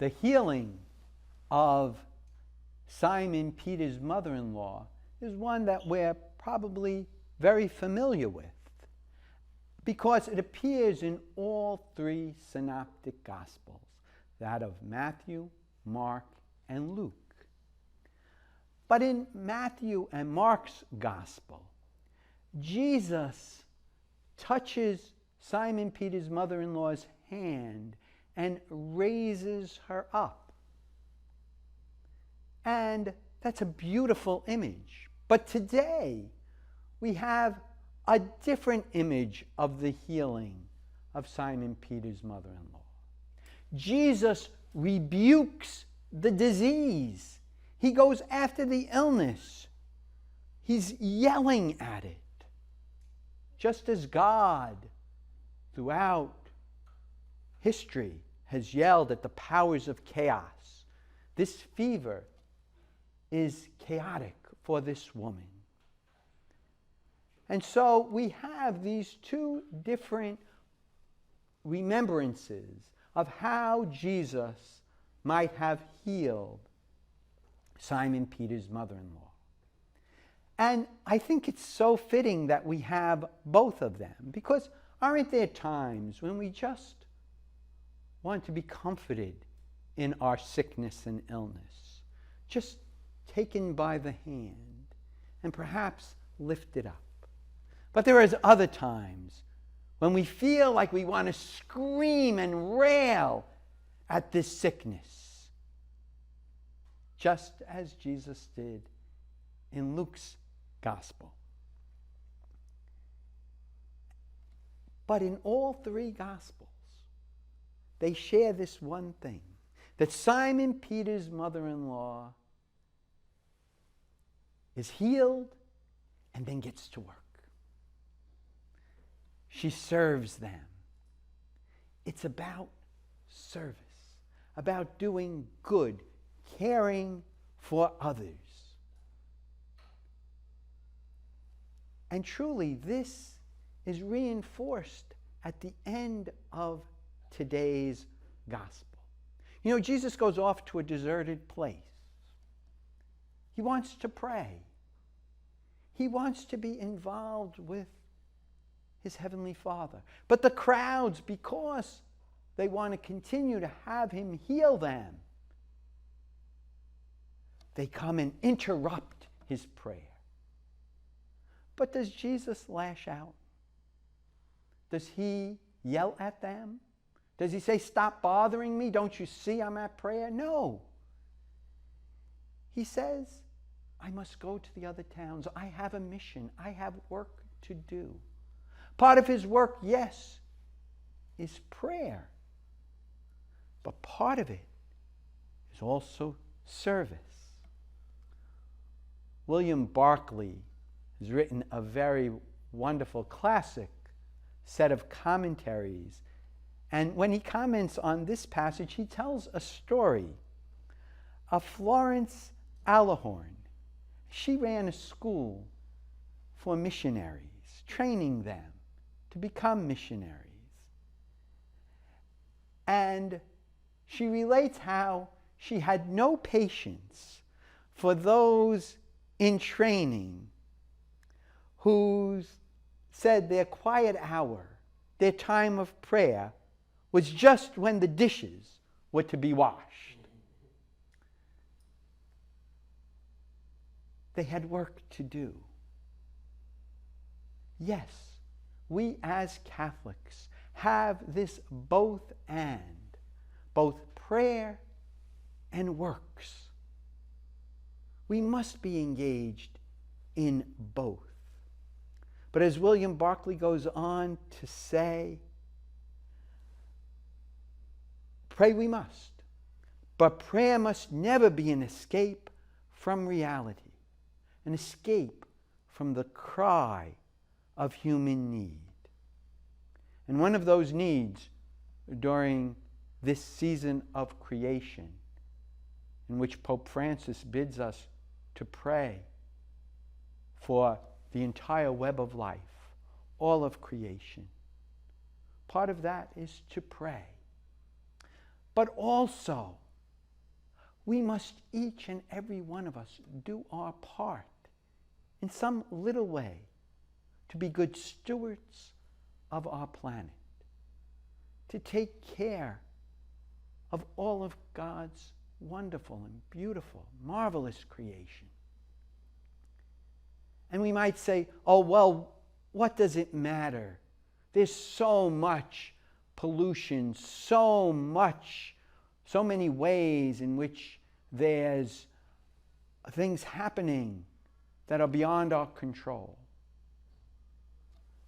The healing of Simon Peter's mother-in-law is one that we're probably very familiar with, because it appears in all three synoptic gospels, that of Matthew, Mark, and Luke. But in Matthew and Mark's gospel, Jesus touches Simon Peter's mother-in-law's hand and raises her up. And that's a beautiful image. But today, we have a different image of the healing of Simon Peter's mother-in-law. Jesus rebukes the disease. He goes after the illness. He's yelling at it. Just as God, throughout history, has yelled at the powers of chaos, this fever is chaotic for this woman. And so we have these two different remembrances of how Jesus might have healed Simon Peter's mother-in-law. And I think it's so fitting that we have both of them, because aren't there times when we just want to be comforted in our sickness and illness, just taken by the hand and perhaps lifted up? But there is other times when we feel like we want to scream and rail at this sickness, just as Jesus did in Luke's gospel. But in all three gospels, they share this one thing, that Simon Peter's mother-in-law is healed and then gets to work. She serves them. It's about service, about doing good, caring for others. And truly, this is reinforced at the end of today's gospel. You know, Jesus goes off to a deserted place. He wants to pray. He wants to be involved with his heavenly Father. But the crowds, because they want to continue to have him heal them, they come and interrupt his prayer. But does Jesus lash out? Does he yell at them? Does he say, "Stop bothering me? Don't you see I'm at prayer?" No. He says, "I must go to the other towns. I have a mission. I have work to do." Part of his work, yes, is prayer. But part of it is also service. William Barclay has written a very wonderful classic set of commentaries. And when he comments on this passage, he tells a story of Florence Allahorn. She ran a school for missionaries, training them to become missionaries. And she relates how she had no patience for those in training who said their quiet hour, their time of prayer, was just when the dishes were to be washed. They had work to do. Yes, we as Catholics have this both and, both prayer and works. We must be engaged in both. But as William Barclay goes on to say, pray we must, but prayer must never be an escape from reality, an escape from the cry of human need. And one of those needs during this season of creation, in which Pope Francis bids us to pray for the entire web of life, all of creation. Part of that is to pray. But also we must, each and every one of us, do our part in some little way to be good stewards of our planet, to take care of all of God's wonderful and beautiful, marvelous creation. And we might say, oh, well, what does it matter? There's so much pollution, so many ways in which there's things happening that are beyond our control.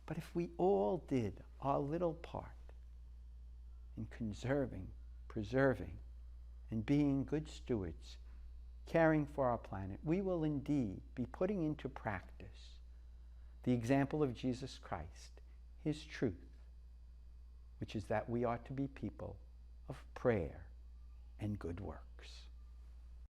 But if we all did our little part in conserving, preserving, and being good stewards, caring for our planet, we will indeed be putting into practice the example of Jesus Christ, his truth, which is that we ought to be people of prayer and good works.